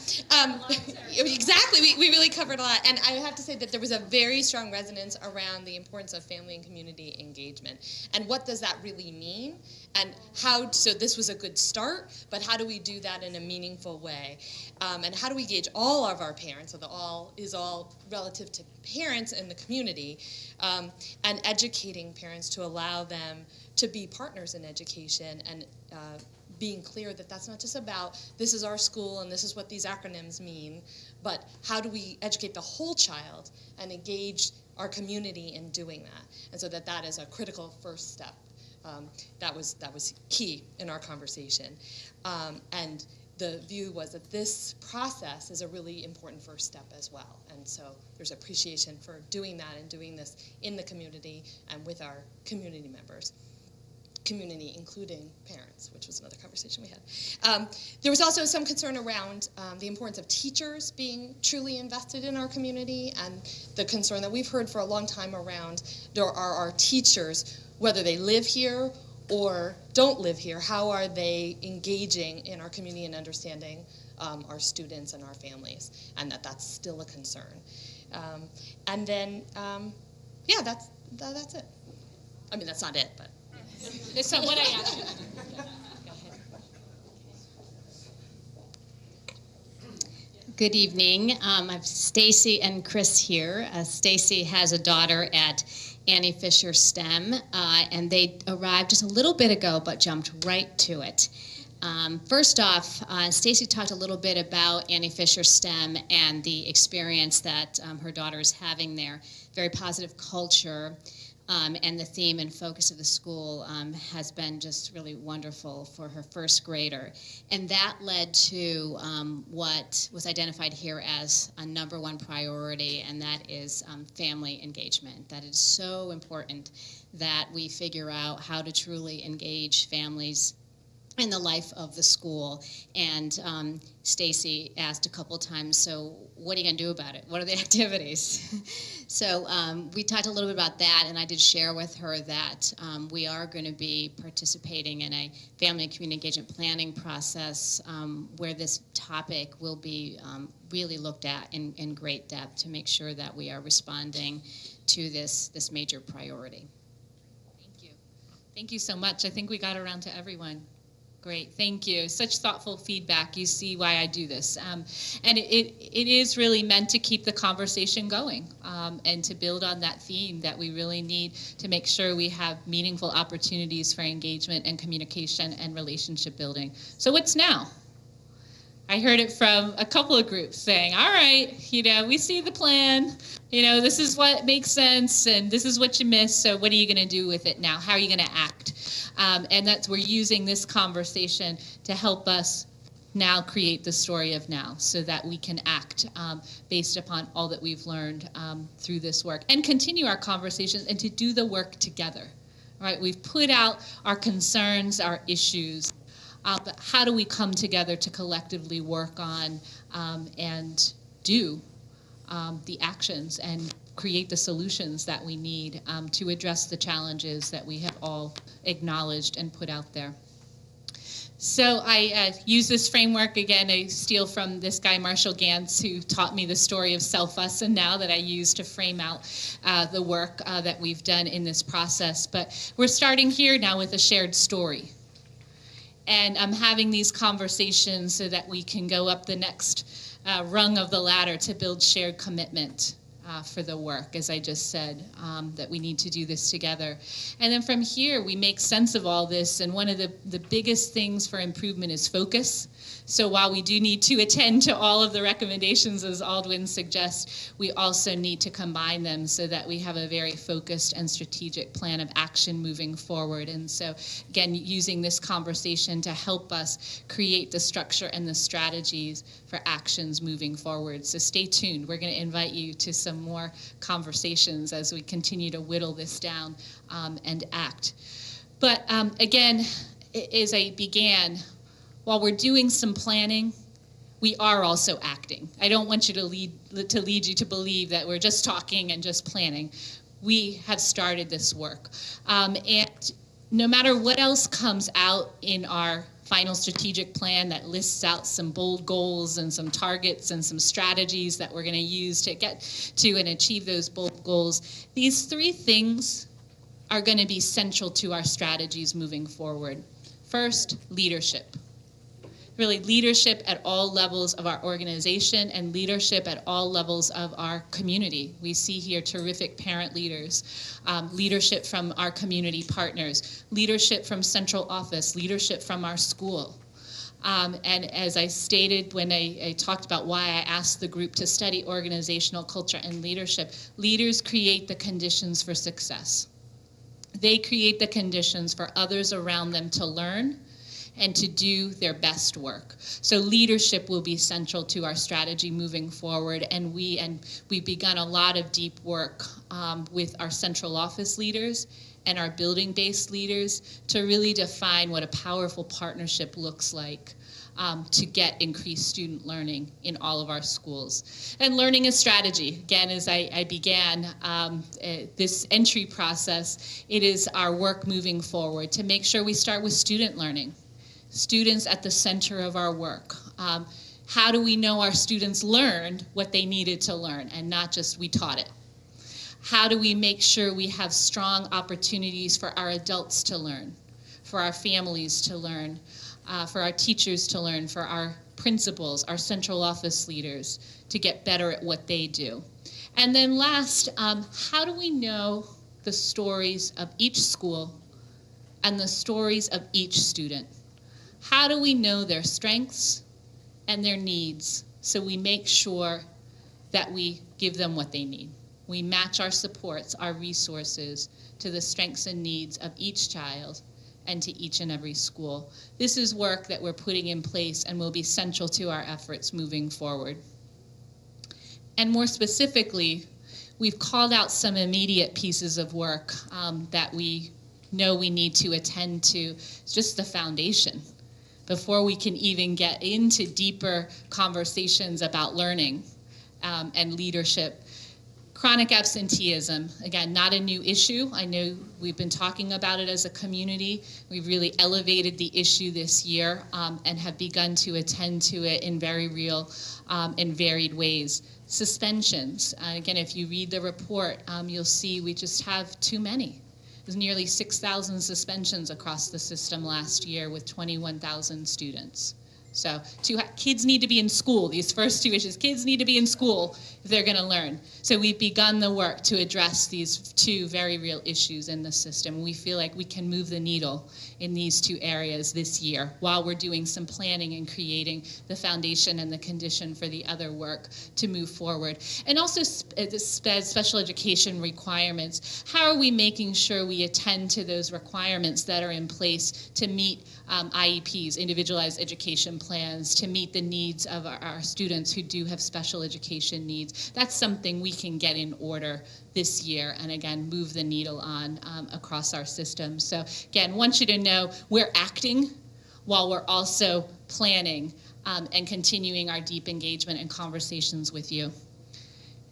Exactly, we really covered a lot. And I have to say that there was a very strong resonance around the importance of family and community engagement. And what does that really mean? And so this was a good start, but how do we do that in a meaningful way? And how do we engage all of our parents, so the all is all relative to parents in the community, and educating parents to allow them to be partners in education, and being clear that that's not just about this is our school and this is what these acronyms mean, but how do we educate the whole child and engage our community in doing that? And so that is a critical first step. That was key in our conversation. And the view was that this process is a really important first step as well. And so there's appreciation for doing that and doing this in the community and with our community members. Community, including parents, which was another conversation we had. There was also some concern around the importance of teachers being truly invested in our community, and the concern that we've heard for a long time around are our teachers, whether they live here or don't live here, how are they engaging in our community and understanding our students and our families, and that's still a concern. And then, yeah, that's it. I mean, that's not it, but. So what I asked you. Go ahead. Good evening. I have Stacey and Chris here. Stacey has a daughter at Annie Fisher STEM, and they arrived just a little bit ago, but jumped right to it. First off, Stacey talked a little bit about Annie Fisher STEM and the experience that her daughter is having there. Very positive culture, and the theme and focus of the school has been just really wonderful for her first grader. And that led to what was identified here as a #1 priority, and that is family engagement. That is so important that we figure out how to truly engage families in the life of the school. And Stacey asked a couple times, so what are you going to do about it? What are the activities? So we talked a little bit about that, and I did share with her that we are going to be participating in a family and community engagement planning process where this topic will be really looked at in great depth to make sure that we are responding to this major priority. Thank you. Thank you so much. I think we got around to everyone. Great, thank you. Such thoughtful feedback. You see why I do this. And it is really meant to keep the conversation going and to build on that theme that we really need to make sure we have meaningful opportunities for engagement and communication and relationship building. So what's now? I heard it from a couple of groups saying, all right, we see the plan, this is what makes sense, and this is what you missed, so what are you going to do with it now? How are you going to act? And we're using this conversation to help us now create the story of now so that we can act based upon all that we've learned through this work and continue our conversations and to do the work together. Right? We've put out our concerns, our issues, but how do we come together to collectively work on and do the actions and create the solutions that we need to address the challenges that we have all acknowledged and put out there. So I use this framework again. I steal from this guy, Marshall Gantz, who taught me the story of self, us, and now that I use to frame out the work that we've done in this process. But we're starting here now with a shared story. And I'm having these conversations so that we can go up the next rung of the ladder to build shared commitment for the work, as I just said, that we need to do this together. And then from here, we make sense of all this, and one of the biggest things for improvement is focus. So while we do need to attend to all of the recommendations, as Aldwin suggests, we also need to combine them so that we have a very focused and strategic plan of action moving forward. And so, again, using this conversation to help us create the structure and the strategies for actions moving forward. So stay tuned. We're going to invite you to some more conversations as we continue to whittle this down and act. But again, as I began, while we're doing some planning, we are also acting. I don't want you to lead you to believe that we're just talking and just planning. We have started this work. And no matter what else comes out in our final strategic plan that lists out some bold goals and some targets and some strategies that we're going to use to get to and achieve those bold goals, these 3 things are going to be central to our strategies moving forward. First, leadership. Really, leadership at all levels of our organization and leadership at all levels of our community. We see here terrific parent leaders, leadership from our community partners, leadership from central office, leadership from our school. And as I stated when I talked about why I asked the group to study organizational culture and leadership, leaders create the conditions for success. They create the conditions for others around them to learn and to do their best work. So leadership will be central to our strategy moving forward, and we've begun a lot of deep work with our central office leaders and our building-based leaders to really define what a powerful partnership looks like to get increased student learning in all of our schools. And learning is strategy. Again, as I began this entry process, it is our work moving forward to make sure we start with student learning. Students at the center of our work. How do we know our students learned what they needed to learn and not just we taught it? How do we make sure we have strong opportunities for our adults to learn, for our families to learn, for our teachers to learn, for our principals, our central office leaders to get better at what they do? And then last, how do we know the stories of each school and the stories of each student? How do we know their strengths and their needs so we make sure that we give them what they need? We match our supports, our resources to the strengths and needs of each child and to each and every school. This is work that we're putting in place and will be central to our efforts moving forward. And more specifically, we've called out some immediate pieces of work that we know we need to attend to. It's just the foundation before we can even get into deeper conversations about learning and leadership. Chronic absenteeism, again, not a new issue. I know we've been talking about it as a community. We've really elevated the issue this year and have begun to attend to it in very real and varied ways. Suspensions, again, if you read the report, you'll see we just have too many. There's nearly 6,000 suspensions across the system last year with 21,000 students. So kids need to be in school. These first two issues, kids need to be in school if they're going to learn. So we've begun the work to address these two very real issues in the system. We feel like we can move the needle in these two areas this year while we're doing some planning and creating the foundation and the condition for the other work to move forward. And also special education requirements. How are we making sure we attend to those requirements that are in place to meet IEPs, individualized education plans, to meet the needs of our students who do have special education needs? That's something we can get in order this year and again move the needle on across our system. So again, want you to know we're acting while we're also planning and continuing our deep engagement and conversations with you.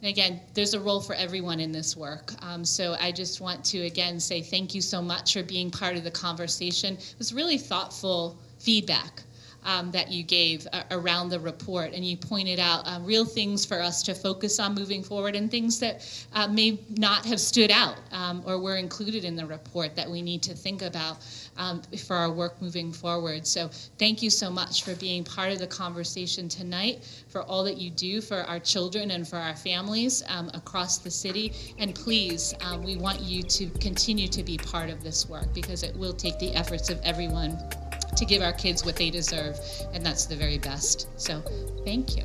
And again, there's a role for everyone in this work. So I just want to again say thank you so much for being part of the conversation. It was really thoughtful feedback that you gave around the report, and you pointed out real things for us to focus on moving forward and things that may not have stood out or were included in the report that we need to think about for our work moving forward. So thank you so much for being part of the conversation tonight, for all that you do for our children and for our families across the city. And please, we want you to continue to be part of this work because it will take the efforts of everyone to give our kids what they deserve, and that's the very best. So thank you.